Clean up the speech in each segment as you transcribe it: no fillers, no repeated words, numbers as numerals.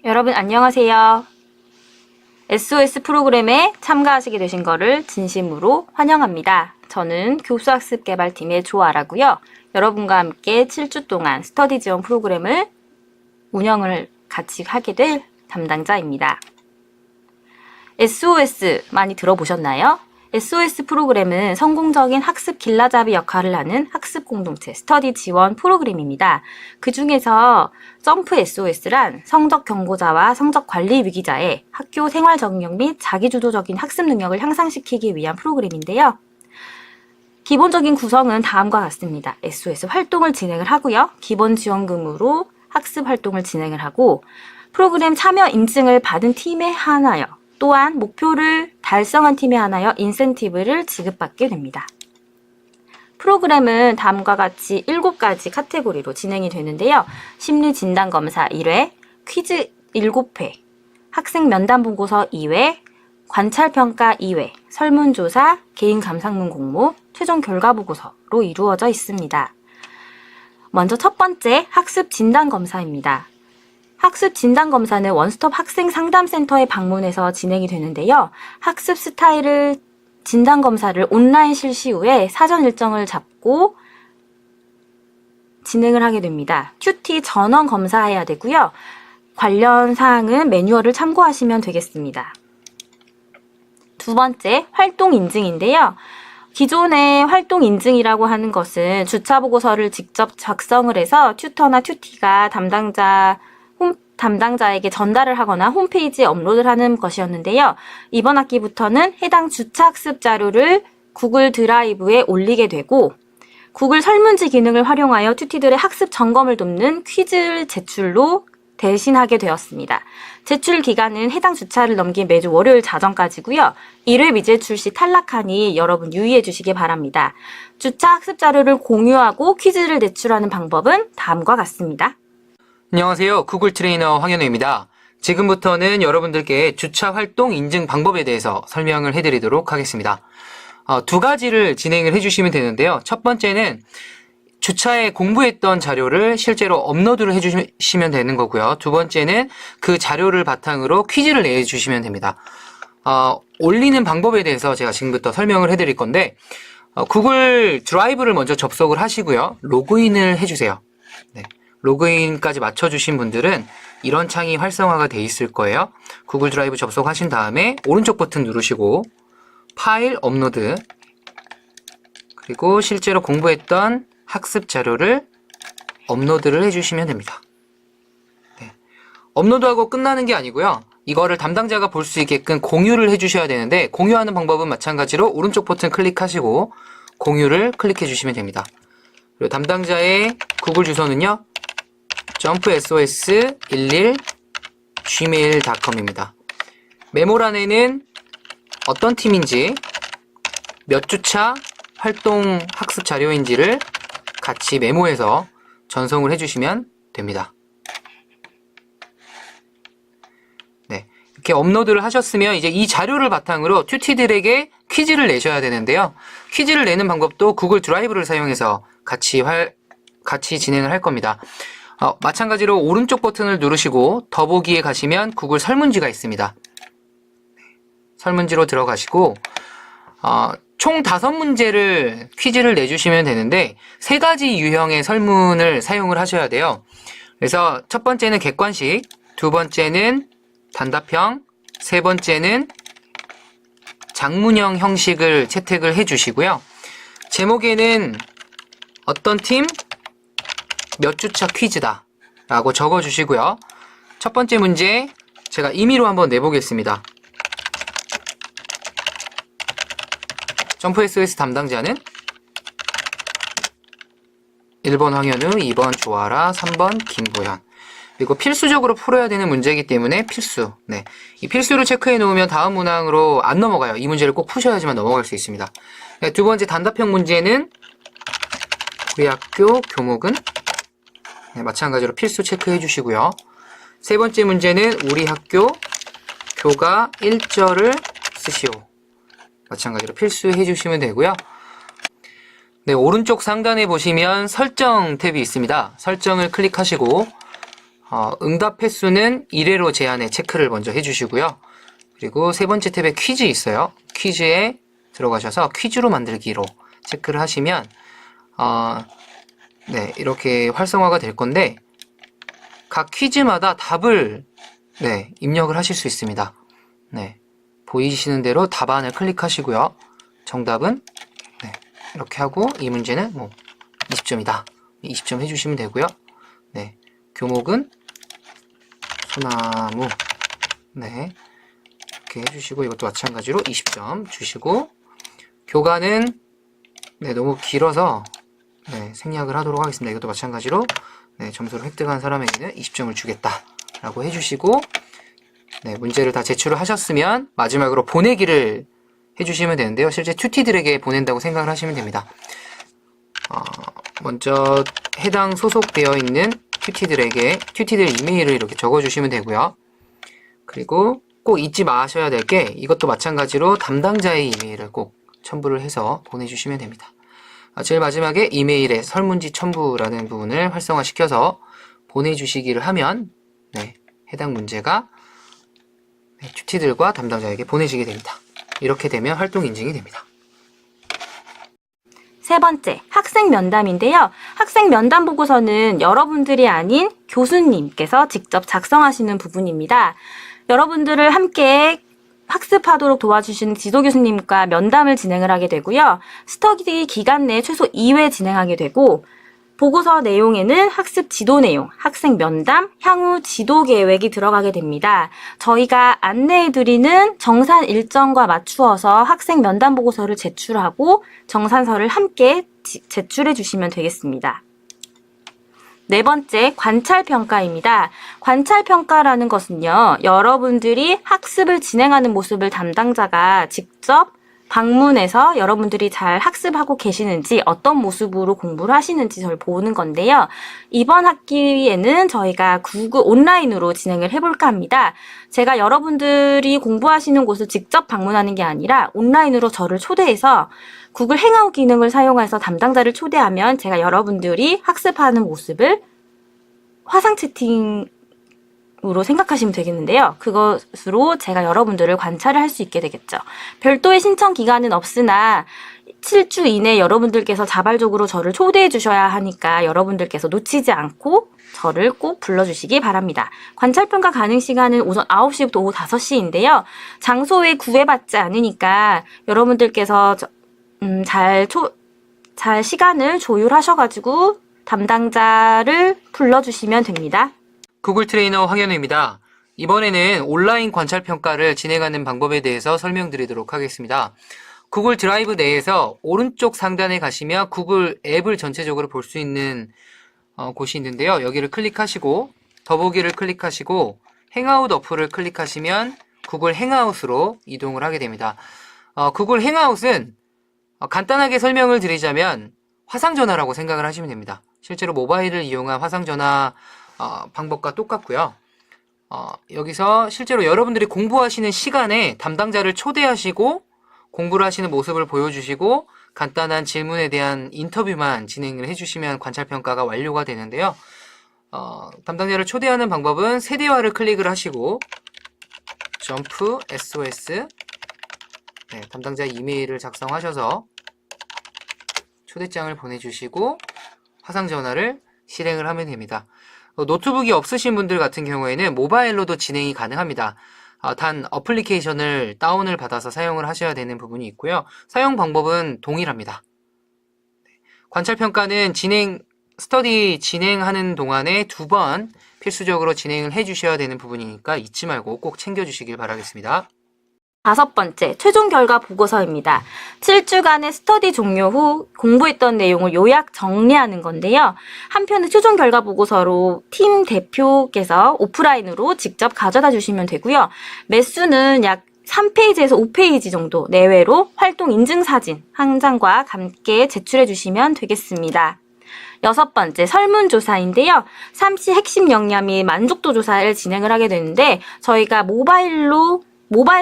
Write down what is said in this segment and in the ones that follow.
여러분 안녕하세요. SOS 프로그램에 참가하시게 되신 거를 진심으로 환영합니다. 저는 교수학습개발팀의 조아라고요. 여러분과 함께 7주 동안 스터디 지원 프로그램을 운영을 같이 하게 될 담당자입니다. SOS 많이 들어보셨나요? SOS 프로그램은 성공적인 학습 길라잡이 역할을 하는 학습 공동체 스터디 지원 프로그램입니다. 그 중에서 점프 SOS란 성적 경고자와 성적 관리 위기자의 학교 생활 적응력 및 자기주도적인 학습 능력을 향상시키기 위한 프로그램인데요. 기본적인 구성은 다음과 같습니다. SOS 활동을 진행을 하고요. 기본 지원금으로 학습 활동을 진행을 하고 프로그램 참여 인증을 받은 팀에 한하여 또한 목표를 달성한 팀에 한하여 인센티브를 지급받게 됩니다. 프로그램은 다음과 같이 7가지 카테고리로 진행이 되는데요. 심리진단검사 1회, 퀴즈 7회, 학생 면담보고서 2회, 관찰평가 2회, 설문조사, 개인감상문 공모, 최종 결과보고서로 이루어져 있습니다. 먼저 첫 번째 학습진단검사입니다. 학습 진단검사는 원스톱 학생 상담센터에 방문해서 진행이 되는데요. 학습 스타일을 진단검사를 온라인 실시 후에 사전 일정을 잡고 진행을 하게 됩니다. 큐티 전원 검사해야 되고요. 관련 사항은 매뉴얼을 참고하시면 되겠습니다. 두 번째, 활동 인증인데요. 기존의 활동 인증이라고 하는 것은 주차 보고서를 직접 작성을 해서 튜터나 튜티가 담당자에게 전달을 하거나 홈페이지에 업로드를 하는 것이었는데요. 이번 학기부터는 해당 주차학습 자료를 구글 드라이브에 올리게 되고 구글 설문지 기능을 활용하여 튜티들의 학습 점검을 돕는 퀴즈 제출로 대신하게 되었습니다. 제출 기간은 해당 주차를 넘긴 매주 월요일 자정까지고요. 1회 미제출 시 탈락하니 여러분 유의해 주시기 바랍니다. 주차 학습 자료를 공유하고 퀴즈를 제출하는 방법은 다음과 같습니다. 안녕하세요. 구글 트레이너 황현우입니다. 지금부터는 여러분들께 주차 활동 인증 방법에 대해서 설명을 해드리도록 하겠습니다. 두 가지를 진행을 해주시면 되는데요. 첫 번째는 주차에 공부했던 자료를 실제로 업로드를 해주시면 되는 거고요. 두 번째는 그 자료를 바탕으로 퀴즈를 내주시면 됩니다. 올리는 방법에 대해서 제가 지금부터 설명을 해드릴 건데 구글 드라이브를 먼저 접속을 하시고요. 로그인을 해주세요. 네. 로그인까지 맞춰주신 분들은 이런 창이 활성화가 돼 있을 거예요. 구글 드라이브 접속하신 다음에 오른쪽 버튼 누르시고 파일 업로드 그리고 실제로 공부했던 학습 자료를 업로드를 해주시면 됩니다. 네. 업로드하고 끝나는 게 아니고요. 이거를 담당자가 볼 수 있게끔 공유를 해주셔야 되는데 공유하는 방법은 마찬가지로 오른쪽 버튼 클릭하시고 공유를 클릭해 주시면 됩니다. 그리고 담당자의 구글 주소는요. jumpsos11gmail.com입니다. 메모란에는 어떤 팀인지 몇 주차 활동 학습 자료인지를 같이 메모해서 전송을 해주시면 됩니다. 네, 이렇게 업로드를 하셨으면 이제 이 자료를 바탕으로 튜티들에게 퀴즈를 내셔야 되는데요. 퀴즈를 내는 방법도 구글 드라이브를 사용해서 같이 진행을 할 겁니다. 마찬가지로 오른쪽 버튼을 누르시고 더보기에 가시면 구글 설문지가 있습니다. 설문지로 들어가시고 총 5문제를 퀴즈를 내주시면 되는데 3가지 유형의 설문을 사용을 하셔야 돼요. 그래서 첫 번째는 객관식, 두 번째는 단답형, 세 번째는 장문형 형식을 채택을 해주시고요. 제목에는 어떤 팀, 몇 주차 퀴즈다 라고 적어주시고요. 첫 번째 문제 제가 임의로 한번 내보겠습니다. 점프 SOS 담당자는 1번 황현우, 2번 조아라, 3번 김보현. 그리고 필수적으로 풀어야 되는 문제이기 때문에 필수. 네, 이 필수를 체크해 놓으면 다음 문항으로 안 넘어가요. 이 문제를 꼭 푸셔야지만 넘어갈 수 있습니다. 네, 두 번째 단답형 문제는 우리 학교 교목은 네, 마찬가지로 필수 체크해 주시고요. 세 번째 문제는 우리 학교 교가 1절을 쓰시오. 마찬가지로 필수해 주시면 되고요. 네, 오른쪽 상단에 보시면 설정 탭이 있습니다. 설정을 클릭하시고 응답 횟수는 1회로 제한해 체크를 먼저 해주시고요. 그리고 세 번째 탭에 퀴즈 있어요. 퀴즈에 들어가셔서 퀴즈로 만들기로 체크를 하시면 네, 이렇게 활성화가 될 건데 각 퀴즈마다 답을 네, 입력을 하실 수 있습니다. 네, 보이시는 대로 답안을 클릭하시고요. 정답은 네, 이렇게 하고 이 문제는 뭐 20점이다. 20점 해주시면 되고요. 네, 교목은 소나무. 네, 이렇게 해주시고 이것도 마찬가지로 20점 주시고 교과는 네, 너무 길어서 네, 생략을 하도록 하겠습니다. 이것도 마찬가지로 네, 점수를 획득한 사람에게는 20점을 주겠다라고 해주시고 네, 문제를 다 제출을 하셨으면 마지막으로 보내기를 해주시면 되는데요. 실제 튜티들에게 보낸다고 생각을 하시면 됩니다. 먼저 해당 소속되어 있는 튜티들 이메일을 이렇게 적어주시면 되고요. 그리고 꼭 잊지 마셔야 될 게 이것도 마찬가지로 담당자의 이메일을 꼭 첨부를 해서 보내주시면 됩니다. 제일 마지막에 이메일에 설문지 첨부라는 부분을 활성화시켜서 보내주시기를 하면 네, 해당 문제가 네, 튜티들과 담당자에게 보내시게 됩니다. 이렇게 되면 활동 인증이 됩니다. 세 번째, 학생 면담인데요. 학생 면담 보고서는 여러분들이 아닌 교수님께서 직접 작성하시는 부분입니다. 여러분들을 함께 학습하도록 도와주시는 지도교수님과 면담을 진행을 하게 되고요. 스터디 기간 내에 최소 2회 진행하게 되고 보고서 내용에는 학습 지도 내용, 학생 면담, 향후 지도 계획이 들어가게 됩니다. 저희가 안내해드리는 정산 일정과 맞추어서 학생 면담 보고서를 제출하고 정산서를 함께 제출해 주시면 되겠습니다. 네 번째, 관찰평가입니다. 관찰평가라는 것은요, 여러분들이 학습을 진행하는 모습을 담당자가 직접 방문해서 여러분들이 잘 학습하고 계시는지 어떤 모습으로 공부를 하시는지 저를 보는 건데요. 이번 학기에는 저희가 구글 온라인으로 진행을 해볼까 합니다. 제가 여러분들이 공부하시는 곳을 직접 방문하는 게 아니라 온라인으로 저를 초대해서 구글 행아웃 기능을 사용해서 담당자를 초대하면 제가 여러분들이 학습하는 모습을 화상 채팅으로 생각하시면 되겠는데요. 그것으로 제가 여러분들을 관찰을 할 수 있게 되겠죠. 별도의 신청 기간은 없으나 7주 이내 여러분들께서 자발적으로 저를 초대해 주셔야 하니까 여러분들께서 놓치지 않고 저를 꼭 불러주시기 바랍니다. 관찰평가 가능 시간은 오전 9시부터 오후 5시인데요. 장소에 구애받지 않으니까 여러분들께서 잘 시간을 조율하셔가지고 담당자를 불러주시면 됩니다. 구글 트레이너 황현우입니다. 이번에는 온라인 관찰평가를 진행하는 방법에 대해서 설명드리도록 하겠습니다. 구글 드라이브 내에서 오른쪽 상단에 가시면 구글 앱을 전체적으로 볼 수 있는 곳이 있는데요. 여기를 클릭하시고 더보기를 클릭하시고 행아웃 어플을 클릭하시면 구글 행아웃으로 이동을 하게 됩니다. 구글 행아웃은 간단하게 설명을 드리자면 화상전화라고 생각을 하시면 됩니다. 실제로 모바일을 이용한 화상전화 방법과 똑같고요. 여기서 실제로 여러분들이 공부하시는 시간에 담당자를 초대하시고 공부를 하시는 모습을 보여주시고 간단한 질문에 대한 인터뷰만 진행을 해주시면 관찰평가가 완료가 되는데요. 담당자를 초대하는 방법은 세대화를 클릭을 하시고 점프 SOS 네, 담당자 이메일을 작성하셔서 초대장을 보내주시고 화상전화를 실행을 하면 됩니다. 노트북이 없으신 분들 같은 경우에는 모바일로도 진행이 가능합니다. 단 어플리케이션을 다운을 받아서 사용을 하셔야 되는 부분이 있고요. 사용 방법은 동일합니다. 관찰평가는 스터디 진행하는 동안에 2번 필수적으로 진행을 해주셔야 되는 부분이니까 잊지 말고 꼭 챙겨주시길 바라겠습니다. 5번째, 최종 결과 보고서입니다. 7주간의 스터디 종료 후 공부했던 내용을 요약 정리하는 건데요. 한편의 최종 결과 보고서로 팀 대표께서 오프라인으로 직접 가져다 주시면 되고요. 매수는 약 3페이지에서 5페이지 정도 내외로 활동 인증 사진 한 장과 함께 제출해 주시면 되겠습니다. 6번째, 설문조사인데요. 삼시 핵심 역량 및 만족도 조사를 진행을 하게 되는데 저희가 모바일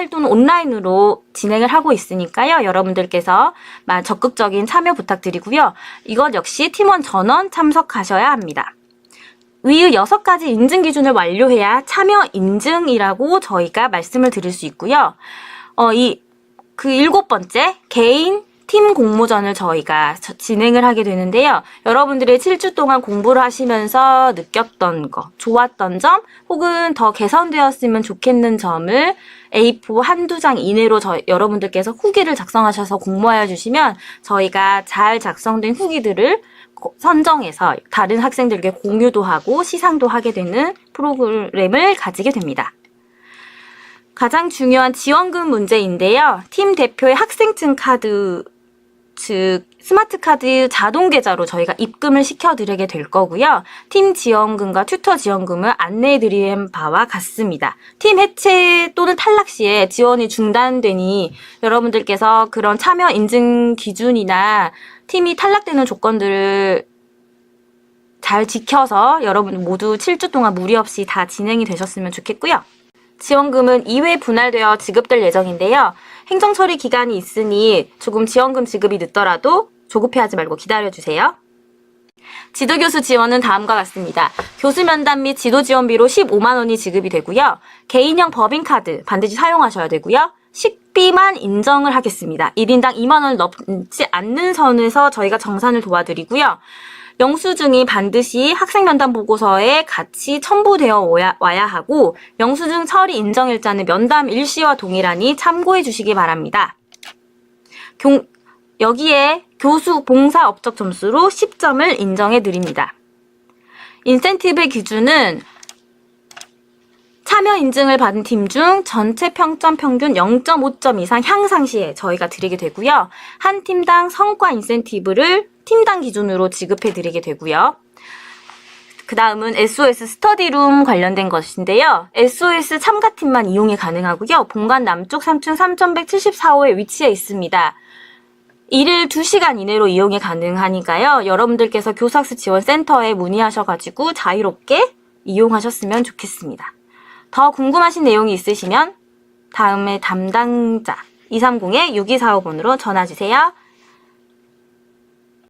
또는 온라인으로 진행을 하고 있으니까요. 여러분들께서 적극적인 참여 부탁드리고요. 이것 역시 팀원 전원 참석하셔야 합니다. 위의 6가지 인증 기준을 완료해야 참여 인증이라고 저희가 말씀을 드릴 수 있고요. 그 7번째, 개인 팀 공모전을 저희가 진행을 하게 되는데요. 여러분들이 7주 동안 공부를 하시면서 느꼈던 거, 좋았던 점, 혹은 더 개선되었으면 좋겠는 점을 A4 한두 장 이내로 여러분들께서 후기를 작성하셔서 공모하여 주시면 저희가 잘 작성된 후기들을 선정해서 다른 학생들에게 공유도 하고 시상도 하게 되는 프로그램을 가지게 됩니다. 가장 중요한 지원금 문제인데요. 팀 대표의 학생증 카드, 즉 스마트 카드 자동 계좌로 저희가 입금을 시켜드리게 될 거고요. 팀 지원금과 튜터 지원금을 안내해드린 바와 같습니다. 팀 해체 또는 탈락 시에 지원이 중단되니 여러분들께서 그런 참여 인증 기준이나 팀이 탈락되는 조건들을 잘 지켜서 여러분 모두 7주 동안 무리 없이 다 진행이 되셨으면 좋겠고요. 지원금은 2회 분할되어 지급될 예정인데요. 행정처리 기간이 있으니 조금 지원금 지급이 늦더라도 조급해하지 말고 기다려주세요. 지도교수 지원은 다음과 같습니다. 교수 면담 및 지도 지원비로 15만 원이 지급이 되고요. 개인형 법인카드 반드시 사용하셔야 되고요. 식비만 인정을 하겠습니다. 1인당 2만 원을 넘지 않는 선에서 저희가 정산을 도와드리고요. 영수증이 반드시 학생면담 보고서에 같이 첨부되어 와야 하고 영수증 처리 인정일자는 면담 일시와 동일하니 참고해 주시기 바랍니다. 여기에 교수 봉사 업적 점수로 10점을 인정해 드립니다. 인센티브의 기준은 참여 인증을 받은 팀 중 전체 평점 평균 0.5점 이상 향상 시에 저희가 드리게 되고요. 한 팀당 성과 인센티브를 팀당 기준으로 지급해 드리게 되고요. 그 다음은 SOS 스터디룸 관련된 것인데요. SOS 참가팀만 이용이 가능하고요. 본관 남쪽 3층 3174호에 위치해 있습니다. 1일 2시간 이내로 이용이 가능하니까요. 여러분들께서 교사학습 지원센터에 문의하셔가지고 자유롭게 이용하셨으면 좋겠습니다. 더 궁금하신 내용이 있으시면 다음에 담당자 230-6245번으로 전화주세요.